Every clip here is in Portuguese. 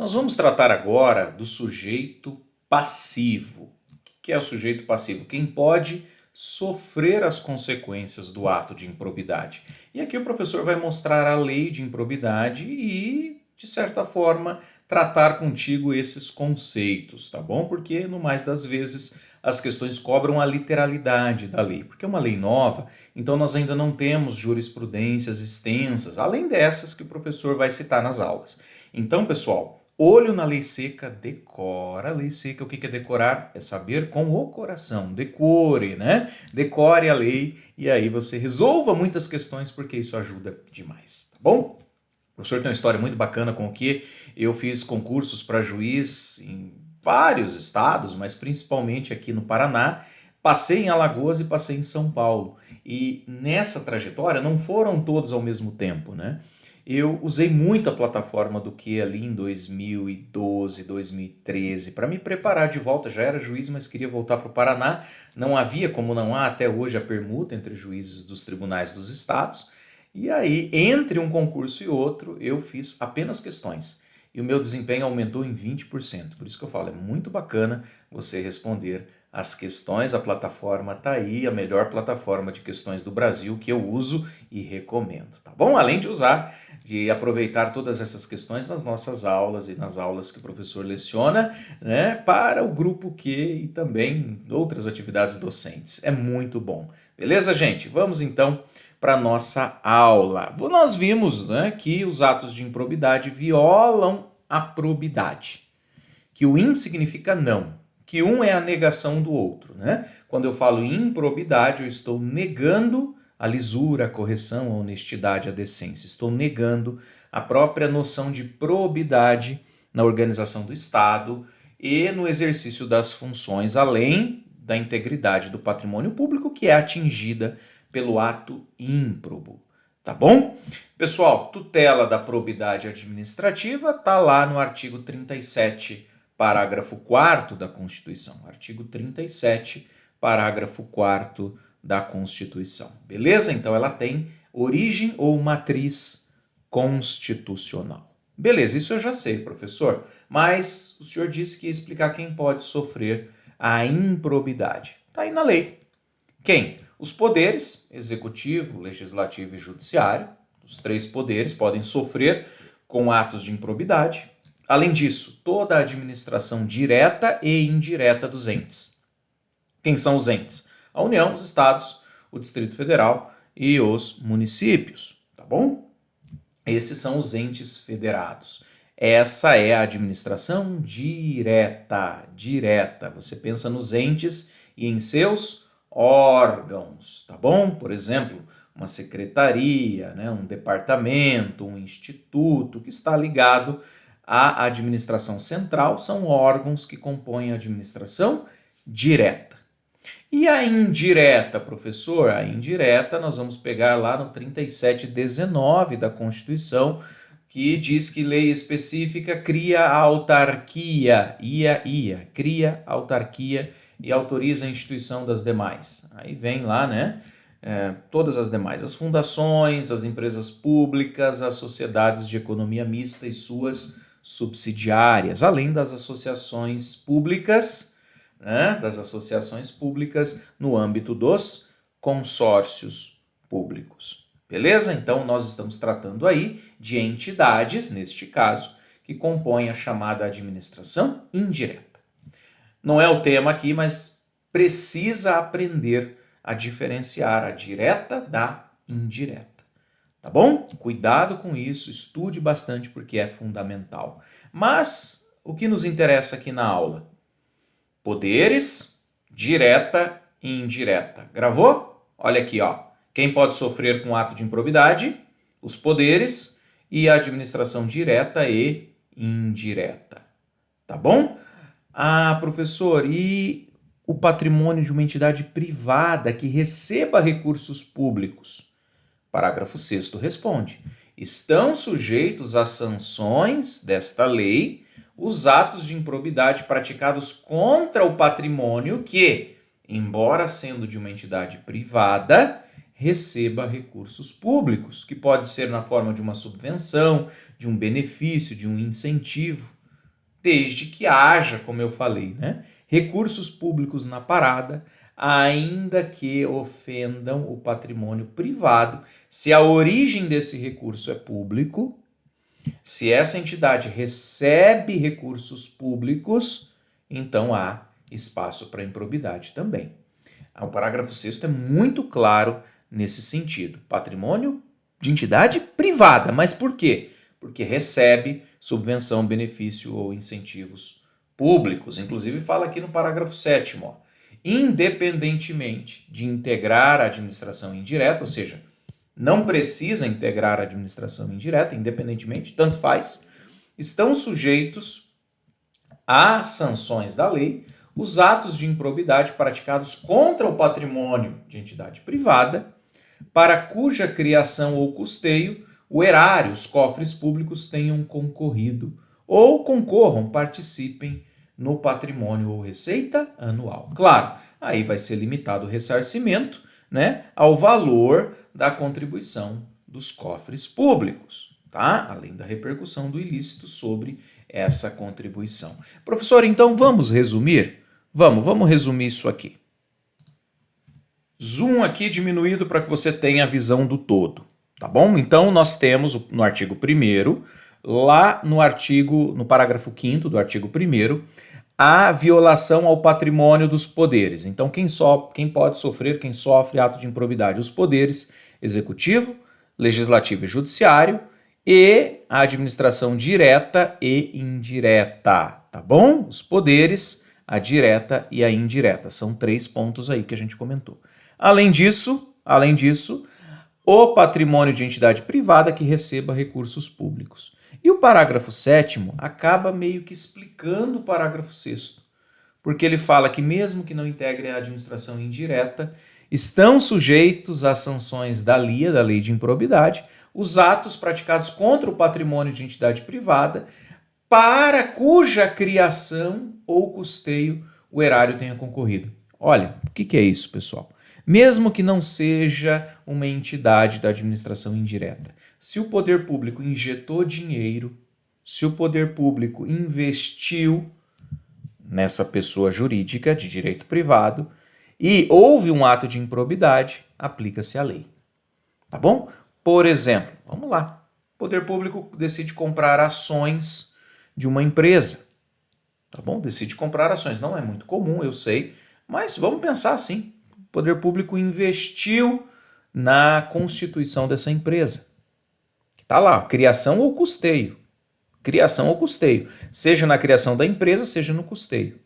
Nós vamos tratar agora do sujeito passivo. O que é o sujeito passivo? Quem pode sofrer as consequências do ato de improbidade. E aqui o professor vai mostrar a lei de improbidade e, de certa forma, tratar contigo esses conceitos, tá bom? Porque, no mais das vezes, as questões cobram a literalidade da lei. Porque é uma lei nova, então nós ainda não temos jurisprudências extensas, além dessas que o professor vai citar nas aulas. Então, pessoal, olho na lei seca, decora a lei seca. O que é decorar? É saber com o coração. Decore, né? Decore a lei e aí você resolva muitas questões porque isso ajuda demais, tá bom? O professor tem uma história muito bacana com o que eu fiz concursos para juiz em vários estados, mas principalmente aqui no Paraná. Passei em Alagoas e passei em São Paulo. E nessa trajetória não foram todos ao mesmo tempo, né? Eu usei muito a plataforma do que ali em 2012, 2013, para me preparar de volta. Já era juiz, mas queria voltar para o Paraná. Não havia, como não há até hoje, a permuta entre juízes dos tribunais dos estados. E aí, entre um concurso e outro, eu fiz apenas questões. E o meu desempenho aumentou em 20%. Por isso que eu falo, é muito bacana você responder as questões. A plataforma está aí, a melhor plataforma de questões do Brasil que eu uso e recomendo, tá bom? Além de aproveitar todas essas questões nas nossas aulas e nas aulas que o professor leciona, né, para o grupo Q e também outras atividades docentes. É muito bom. Beleza, gente? Vamos então para a nossa aula. Nós vimos, né, que os atos de improbidade violam a probidade, que o in significa não, que um é a negação do outro, né? Quando eu falo improbidade, eu estou negando a lisura, a correção, a honestidade, a decência. Estou negando a própria noção de probidade na organização do Estado e no exercício das funções, além da integridade do patrimônio público, que é atingida pelo ato ímprobo. Tá bom? Pessoal, tutela da probidade administrativa está lá no artigo 37, parágrafo 4º da Constituição. Artigo 37, parágrafo 4º da Constituição. Beleza? Então ela tem origem ou matriz constitucional. Beleza, isso eu já sei, professor, mas o senhor disse que ia explicar quem pode sofrer a improbidade. Está aí na lei. Quem? Os poderes, executivo, legislativo e judiciário. Os três poderes podem sofrer com atos de improbidade. Além disso, toda a administração direta e indireta dos entes. Quem são os entes? A União, os estados, o Distrito Federal e os municípios, tá bom? Esses são os entes federados. Essa é a administração direta. Você pensa nos entes e em seus órgãos, tá bom? Por exemplo, uma secretaria, né, um departamento, um instituto que está ligado à administração central, são órgãos que compõem a administração direta. E a indireta, professor? A indireta nós vamos pegar lá no 3719 da Constituição, que diz que lei específica cria autarquia, cria autarquia e autoriza a instituição das demais. Aí vem lá, né? Todas as demais, as fundações, as empresas públicas, as sociedades de economia mista e suas subsidiárias, além das associações públicas, né? Das associações públicas no âmbito dos consórcios públicos. Beleza? Então, nós estamos tratando aí de entidades, neste caso, que compõem a chamada administração indireta. Não é o tema aqui, mas precisa aprender a diferenciar a direta da indireta. Tá bom? Cuidado com isso, estude bastante porque é fundamental. Mas o que nos interessa aqui na aula? Poderes, direta e indireta. Gravou? Olha aqui, ó. Quem pode sofrer com ato de improbidade? Os poderes e a administração direta e indireta. Tá bom? Ah, professor, e o patrimônio de uma entidade privada que receba recursos públicos? Parágrafo 6º responde: estão sujeitos às sanções desta lei os atos de improbidade praticados contra o patrimônio que, embora sendo de uma entidade privada, receba recursos públicos, que pode ser na forma de uma subvenção, de um benefício, de um incentivo. desde que haja, como eu falei, né, recursos públicos na parada, ainda que ofendam o patrimônio privado, se a origem desse recurso é público, se essa entidade recebe recursos públicos, então há espaço para improbidade também. O parágrafo 6º é muito claro nesse sentido. Patrimônio de entidade privada. Mas por quê? Porque recebe subvenção, benefício ou incentivos públicos. Inclusive fala aqui no parágrafo 7º, ó, independentemente de integrar a administração indireta, ou seja, não precisa integrar a administração indireta, independentemente, tanto faz, estão sujeitos às sanções da lei os atos de improbidade praticados contra o patrimônio de entidade privada, para cuja criação ou custeio o erário, os cofres públicos tenham concorrido ou concorram, participem no patrimônio ou receita anual. Claro, aí vai ser limitado o ressarcimento, né, ao valor da contribuição dos cofres públicos, tá? Além da repercussão do ilícito sobre essa contribuição. Professor, então vamos resumir? Vamos resumir isso aqui. Zoom aqui diminuído para que você tenha a visão do todo, tá bom? Então nós temos no artigo 1º, lá no parágrafo 5º do artigo 1º, a violação ao patrimônio dos poderes. Então quem pode sofrer, quem sofre ato de improbidade? Os poderes executivo, legislativo e judiciário e a administração direta e indireta, tá bom? Os poderes, a direta e a indireta. São 3 pontos aí que a gente comentou. Além disso, o patrimônio de entidade privada que receba recursos públicos. E o parágrafo 7º acaba meio que explicando o parágrafo 6º, porque ele fala que mesmo que não integre a administração indireta, estão sujeitos às sanções da LIA, da Lei de Improbidade, os atos praticados contra o patrimônio de entidade privada, para cuja criação ou custeio o erário tenha concorrido. Olha, o que é isso, pessoal? Mesmo que não seja uma entidade da administração indireta, se o poder público injetou dinheiro, se o poder público investiu nessa pessoa jurídica de direito privado e houve um ato de improbidade, aplica-se a lei. Tá bom? Por exemplo, vamos lá. O poder público decide comprar ações de uma empresa. Tá bom? Decide comprar ações. Não é muito comum, eu sei, mas vamos pensar assim. O poder público investiu na constituição dessa empresa. Está lá, criação ou custeio. Criação ou custeio. Seja na criação da empresa, seja no custeio.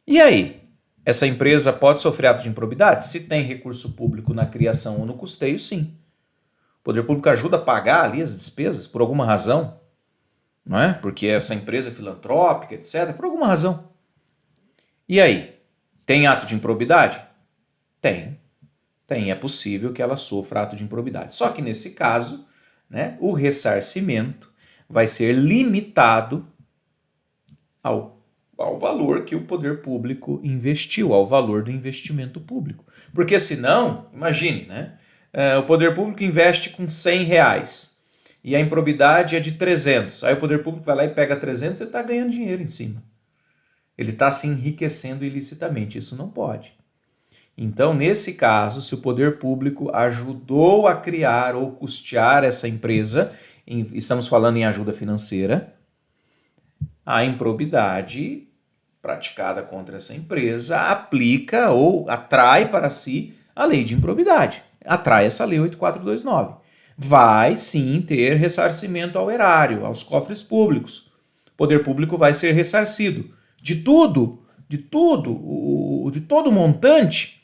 E aí? Essa empresa pode sofrer ato de improbidade? Se tem recurso público na criação ou no custeio, sim. O poder público ajuda a pagar ali as despesas por alguma razão, não é? Porque essa empresa é filantrópica, etc., por alguma razão. E aí? Tem ato de improbidade? Tem. É possível que ela sofra ato de improbidade. Só que nesse caso, né, o ressarcimento vai ser limitado ao valor que o poder público investiu, ao valor do investimento público. Porque senão, imagine, né, o poder público investe com R$100 e a improbidade é de 300. Aí o poder público vai lá e pega 300 e ele está ganhando dinheiro em cima. Ele está se enriquecendo ilicitamente. Isso não pode. Então, nesse caso, se o poder público ajudou a criar ou custear essa empresa, estamos falando em ajuda financeira, a improbidade praticada contra essa empresa aplica ou atrai para si a lei de improbidade. Atrai essa lei 8429. Vai sim ter ressarcimento ao erário, aos cofres públicos. O poder público vai ser ressarcido de todo o montante.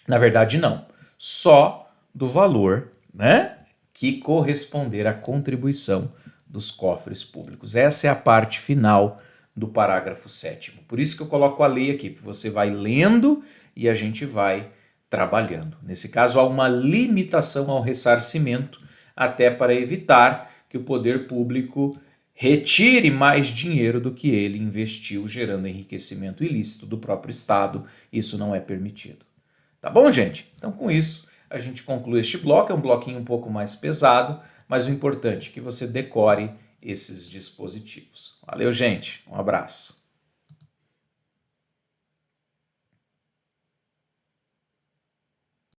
Na verdade, não. Só do valor, né, que corresponder à contribuição dos cofres públicos. Essa é a parte final do parágrafo 7º. Por isso que eu coloco a lei aqui, porque você vai lendo e a gente vai trabalhando. Nesse caso, há uma limitação ao ressarcimento, até para evitar que o poder público retire mais dinheiro do que ele investiu, gerando enriquecimento ilícito do próprio Estado. Isso não é permitido. Tá bom, gente? Então, com isso, a gente conclui este bloco. É um bloquinho um pouco mais pesado, mas o importante é que você decore esses dispositivos. Valeu, gente. Um abraço.